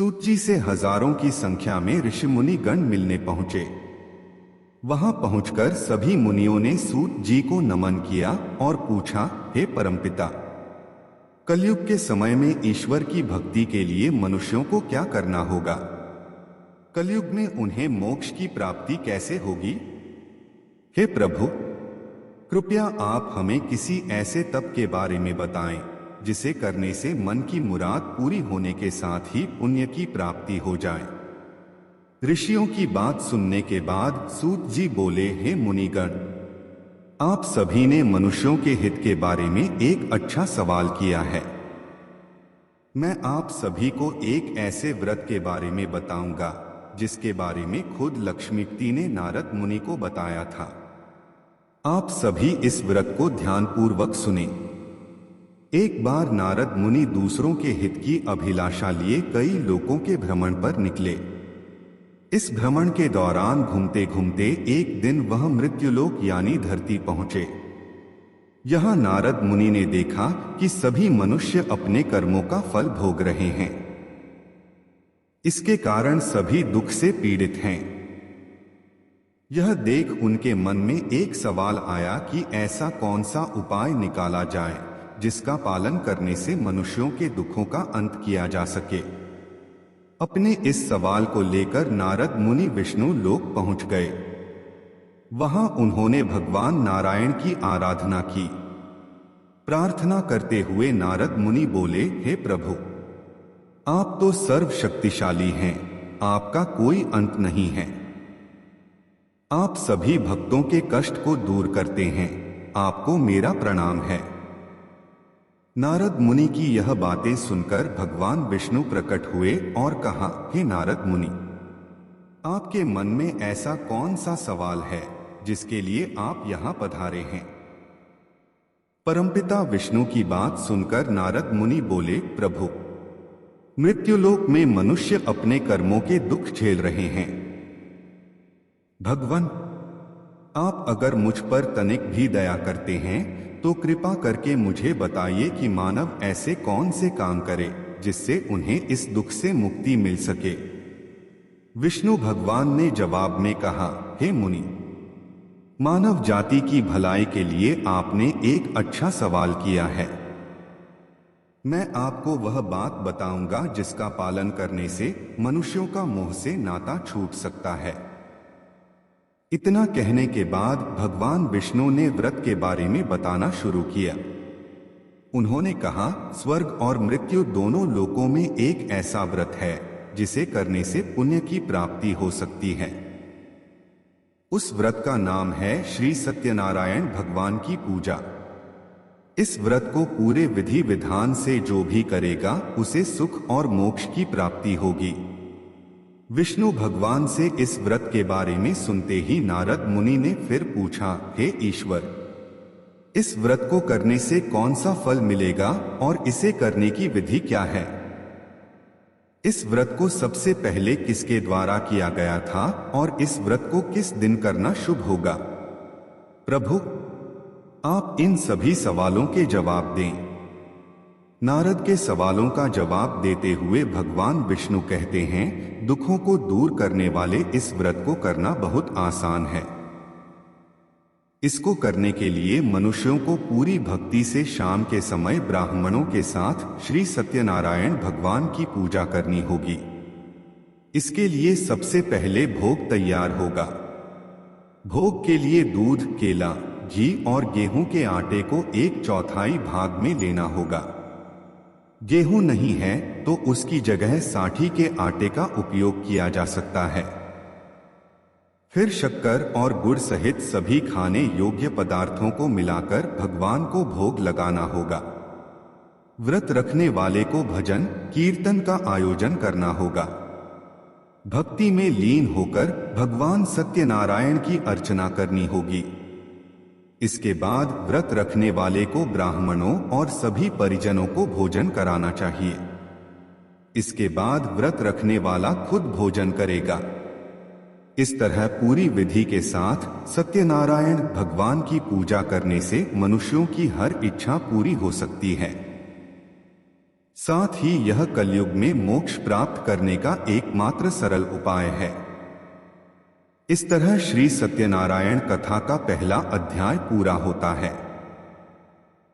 सूत जी से हजारों की संख्या में ऋषि मुनि गण मिलने पहुंचे। वहां पहुंचकर सभी मुनियों ने सूत जी को नमन किया और पूछा, हे परमपिता, कलयुग के समय में ईश्वर की भक्ति के लिए मनुष्यों को क्या करना होगा? कलयुग में उन्हें मोक्ष की प्राप्ति कैसे होगी? हे प्रभु, कृपया आप हमें किसी ऐसे तप के बारे में बताएं जिसे करने से मन की मुराद पूरी होने के साथ ही पुण्य की प्राप्ति हो जाए। ऋषियों की बात सुनने के बाद सूत जी बोले, हे मुनिगण, आप सभी ने मनुष्यों के हित के बारे में एक अच्छा सवाल किया है। मैं आप सभी को एक ऐसे व्रत के बारे में बताऊंगा जिसके बारे में खुद लक्ष्मीपति ने नारद मुनि को बताया था। आप सभी इस व्रत को ध्यानपूर्वक सुने। एक बार नारद मुनि दूसरों के हित की अभिलाषा लिए कई लोकों के भ्रमण पर निकले। इस भ्रमण के दौरान घूमते घूमते एक दिन वह मृत्युलोक यानी धरती पहुंचे। यहां नारद मुनि ने देखा कि सभी मनुष्य अपने कर्मों का फल भोग रहे हैं। इसके कारण सभी दुख से पीड़ित हैं। यह देख उनके मन में एक सवाल आया कि ऐसा कौन सा उपाय निकाला जाए जिसका पालन करने से मनुष्यों के दुखों का अंत किया जा सके। अपने इस सवाल को लेकर नारद मुनि विष्णु लोक पहुंच गए। वहां उन्होंने भगवान नारायण की आराधना की। प्रार्थना करते हुए नारद मुनि बोले, हे प्रभु, आप तो सर्वशक्तिशाली हैं, आपका कोई अंत नहीं है। आप सभी भक्तों के कष्ट को दूर करते हैं, आपको मेरा प्रणाम है। नारद मुनि की यह बातें सुनकर भगवान विष्णु प्रकट हुए और कहा, हे नारद मुनि, आपके मन में ऐसा कौन सा सवाल है जिसके लिए आप यहाँ पधारे हैं? परमपिता विष्णु की बात सुनकर नारद मुनि बोले, प्रभु, मृत्युलोक में मनुष्य अपने कर्मों के दुख झेल रहे हैं। भगवान, आप अगर मुझ पर तनिक भी दया करते हैं तो कृपा करके मुझे बताइए कि मानव ऐसे कौन से काम करे जिससे उन्हें इस दुख से मुक्ति मिल सके। विष्णु भगवान ने जवाब में कहा, हे मुनि, मानव जाति की भलाई के लिए आपने एक अच्छा सवाल किया है। मैं आपको वह बात बताऊंगा जिसका पालन करने से मनुष्यों का मोह से नाता छूट सकता है। इतना कहने के बाद भगवान विष्णु ने व्रत के बारे में बताना शुरू किया। उन्होंने कहा, स्वर्ग और मृत्यु दोनों लोकों में एक ऐसा व्रत है जिसे करने से पुण्य की प्राप्ति हो सकती है। उस व्रत का नाम है श्री सत्यनारायण भगवान की पूजा। इस व्रत को पूरे विधि विधान से जो भी करेगा उसे सुख और मोक्ष की प्राप्ति होगी। विष्णु भगवान से इस व्रत के बारे में सुनते ही नारद मुनि ने फिर पूछा, हे ईश्वर, इस व्रत को करने से कौन सा फल मिलेगा और इसे करने की विधि क्या है? इस व्रत को सबसे पहले किसके द्वारा किया गया था और इस व्रत को किस दिन करना शुभ होगा? प्रभु, आप इन सभी सवालों के जवाब दें। नारद के सवालों का जवाब देते हुए भगवान विष्णु कहते हैं, दुखों को दूर करने वाले इस व्रत को करना बहुत आसान है। इसको करने के लिए मनुष्यों को पूरी भक्ति से शाम के समय ब्राह्मणों के साथ श्री सत्यनारायण भगवान की पूजा करनी होगी। इसके लिए सबसे पहले भोग तैयार होगा। भोग के लिए दूध, केला, घी और गेहूं के आटे को 1/4 भाग में लेना होगा। गेहूं नहीं है तो उसकी जगह साठी के आटे का उपयोग किया जा सकता है। फिर शक्कर और गुड़ सहित सभी खाने योग्य पदार्थों को मिलाकर भगवान को भोग लगाना होगा। व्रत रखने वाले को भजन कीर्तन का आयोजन करना होगा। भक्ति में लीन होकर भगवान सत्यनारायण की अर्चना करनी होगी। इसके बाद व्रत रखने वाले को ब्राह्मणों और सभी परिजनों को भोजन कराना चाहिए। इसके बाद व्रत रखने वाला खुद भोजन करेगा। इस तरह पूरी विधि के साथ सत्यनारायण भगवान की पूजा करने से मनुष्यों की हर इच्छा पूरी हो सकती है। साथ ही यह कलयुग में मोक्ष प्राप्त करने का एकमात्र सरल उपाय है। इस तरह श्री सत्यनारायण कथा का पहला अध्याय पूरा होता है।